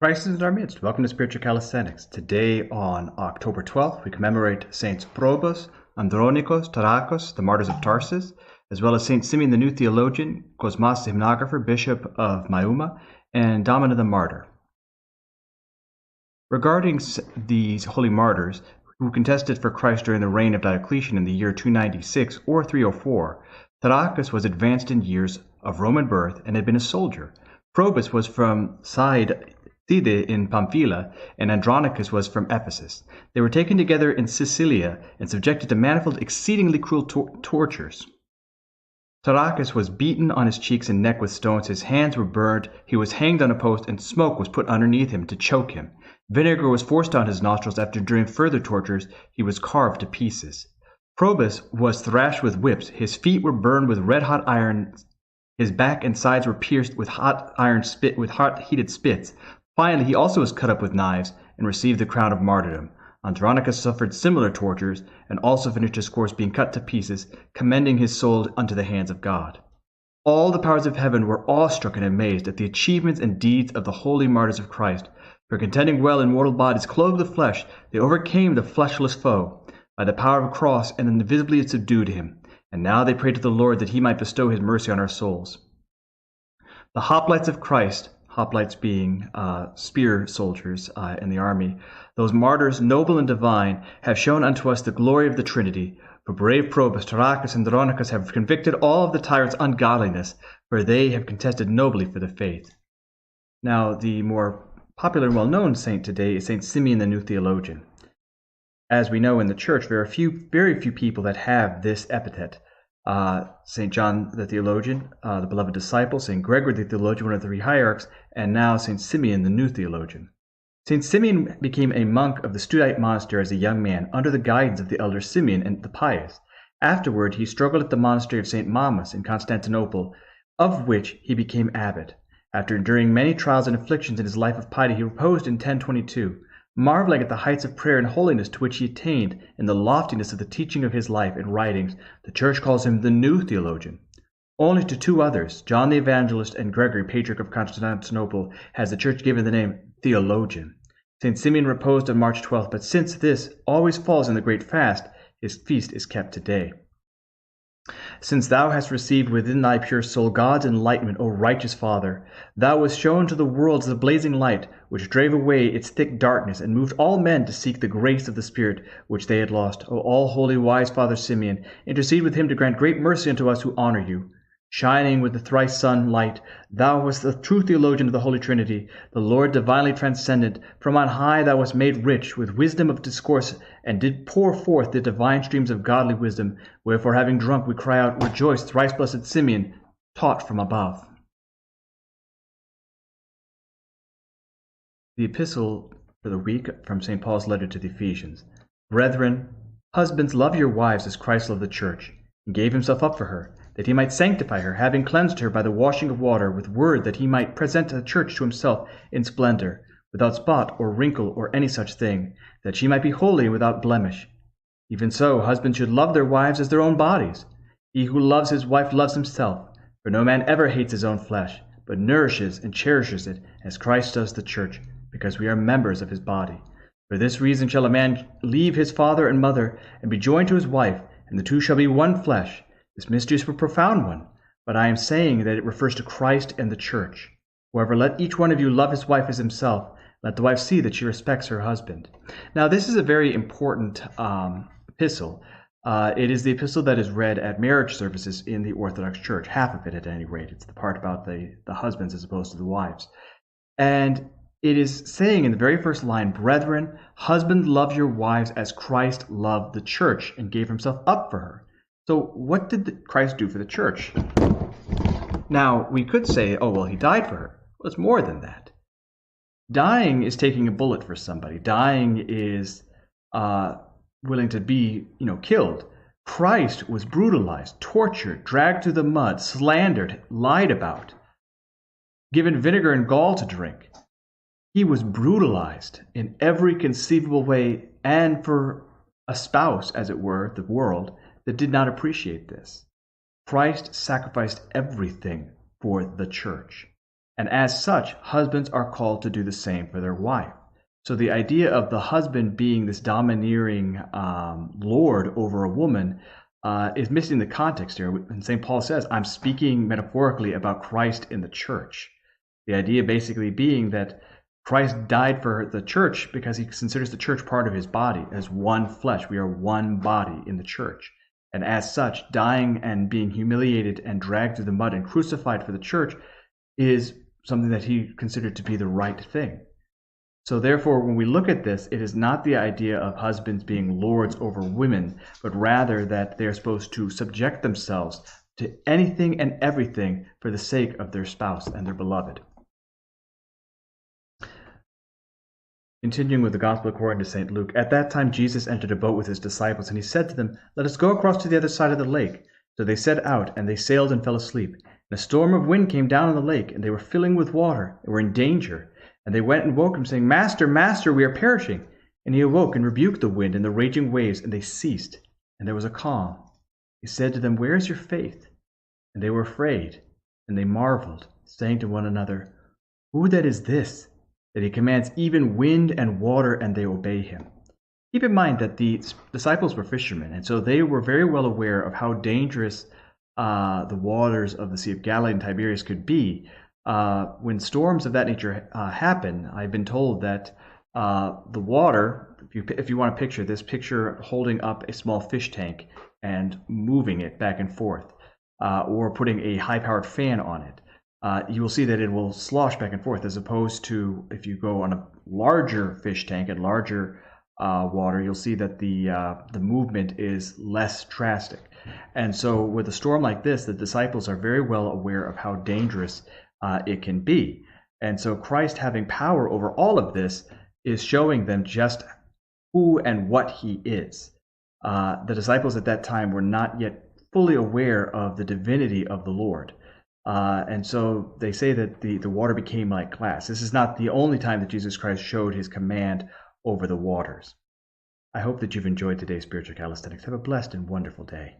Christ is in our midst. Welcome to Spiritual Calisthenics. Today, on October 12th, we commemorate Saints Probus, Andronicus, Tarachus, the Martyrs of Tarsus, as well as Saint Symeon the New Theologian, Cosmas the Hymnographer, Bishop of Maiuma, and Domnina the Martyr. Regarding these holy martyrs who contested for Christ during the reign of Diocletian in the year 296 or 304, Tarachus was advanced in years of Roman birth and had been a soldier. Probus was from Side in Pamphylia, and Andronicus was from Ephesus. They were taken together in Sicilia and subjected to manifold, exceedingly cruel tortures. Tarachus was beaten on his cheeks and neck with stones, his hands were burned, he was hanged on a post, and smoke was put underneath him to choke him. Vinegar was forced down his nostrils after, during further tortures, he was carved to pieces. Probus was thrashed with whips, his feet were burned with red-hot iron, his back and sides were pierced with hot-heated spits. Finally, he also was cut up with knives and received the crown of martyrdom. Andronicus suffered similar tortures and also finished his course being cut to pieces, commending his soul unto the hands of God. All the powers of heaven were awestruck and amazed at the achievements and deeds of the holy martyrs of Christ. For contending well in mortal bodies clothed with flesh, they overcame the fleshless foe. By the power of a cross and invisibly subdued him. And now they pray to the Lord that he might bestow his mercy on our souls. The hoplites of Christ, hoplites being spear soldiers in the army, those martyrs noble and divine, have shown unto us the glory of the Trinity. For brave Probus, Tarachus, and Andronicus have convicted all of the tyrants' ungodliness, for they have contested nobly for the faith. Now, the more popular and well-known saint today is Saint Symeon the New Theologian. As we know in the Church, there are very few people that have this epithet. St. John the Theologian, the beloved disciple, St. Gregory the Theologian, one of the three hierarchs, and now St. Symeon the New Theologian. St. Symeon became a monk of the Studite monastery as a young man under the guidance of the elder Symeon and the Pious. Afterward, he struggled at the monastery of St. Maiuma in Constantinople, of which he became abbot. After enduring many trials and afflictions in his life of piety, he reposed in 1022. Marveling at the heights of prayer and holiness to which he attained and the loftiness of the teaching of his life and writings, the Church calls him the New Theologian. Only to two others, John the Evangelist and Gregory, Patriarch of Constantinople, has the Church given the name Theologian. St. Symeon reposed on March 12th, but since this always falls in the great fast, his feast is kept today. Since thou hast received within thy pure soul God's enlightenment, O righteous Father, thou wast shown to the world as a blazing light, which drave away its thick darkness, and moved all men to seek the grace of the Spirit, which they had lost. O all-holy, wise Father Symeon, intercede with him to grant great mercy unto us who honor you. Shining with the thrice sun light, thou wast the true theologian of the Holy Trinity, the Lord divinely transcendent. From on high thou wast made rich with wisdom of discourse, and did pour forth the divine streams of godly wisdom. Wherefore, having drunk, we cry out, Rejoice, thrice blessed Symeon, taught from above. The epistle for the week from St. Paul's letter to the Ephesians. Brethren, husbands, love your wives as Christ loved the church, and gave himself up for her, that he might sanctify her, having cleansed her by the washing of water with word, that he might present the church to himself in splendor, without spot or wrinkle or any such thing, that she might be holy and without blemish. Even so, husbands should love their wives as their own bodies. He who loves his wife loves himself, for no man ever hates his own flesh, but nourishes and cherishes it, as Christ does the church, because we are members of his body. For this reason shall a man leave his father and mother, and be joined to his wife, and the two shall be one flesh. This mystery is a profound one, but I am saying that it refers to Christ and the church. However, let each one of you love his wife as himself. Let the wife see that she respects her husband. Now, this is a very important epistle. It is the epistle that is read at marriage services in the Orthodox Church, half of it at any rate. It's the part about the husbands as opposed to the wives. And it is saying in the very first line, Brethren, husbands, love your wives as Christ loved the church and gave himself up for her. So what did Christ do for the church? Now, we could say, oh, well, he died for her. Well, it's more than that. Dying is taking a bullet for somebody. Dying is willing to be, killed. Christ was brutalized, tortured, dragged through the mud, slandered, lied about, given vinegar and gall to drink. He was brutalized in every conceivable way, and for a spouse, as it were, the world, that did not appreciate this. Christ sacrificed everything for the church. And as such, husbands are called to do the same for their wife. So the idea of the husband being this domineering lord over a woman is missing the context here. And St. Paul says, I'm speaking metaphorically about Christ in the church. The idea basically being that Christ died for the church because he considers the church part of his body as one flesh. We are one body in the church. And as such, dying and being humiliated and dragged through the mud and crucified for the church is something that he considered to be the right thing. So therefore, when we look at this, it is not the idea of husbands being lords over women, but rather that they're supposed to subject themselves to anything and everything for the sake of their spouse and their beloved. Continuing with the Gospel according to St. Luke, at that time Jesus entered a boat with his disciples, and he said to them, "Let us go across to the other side of the lake." So they set out, and they sailed and fell asleep. And a storm of wind came down on the lake, and they were filling with water, and were in danger. And they went and woke him, saying, "Master, Master, we are perishing." And he awoke and rebuked the wind and the raging waves, and they ceased, and there was a calm. He said to them, "Where is your faith?" And they were afraid, and they marveled, saying to one another, "Who then is this, that he commands even wind and water, and they obey him?" Keep in mind that the disciples were fishermen, and so they were very well aware of how dangerous the waters of the Sea of Galilee and Tiberias could be. When storms of that nature happen, I've been told that the water, if you want to picture this, picture holding up a small fish tank and moving it back and forth, or putting a high-powered fan on it. You will see that it will slosh back and forth, as opposed to if you go on a larger fish tank and larger water, you'll see that the movement is less drastic. And so with a storm like this, the disciples are very well aware of how dangerous it can be. And so Christ, having power over all of this, is showing them just who and what he is. The disciples at that time were not yet fully aware of the divinity of the Lord. And so they say that the water became like glass. This is not the only time that Jesus Christ showed his command over the waters. I hope that you've enjoyed today's Spiritual Calisthenics. Have a blessed and wonderful day.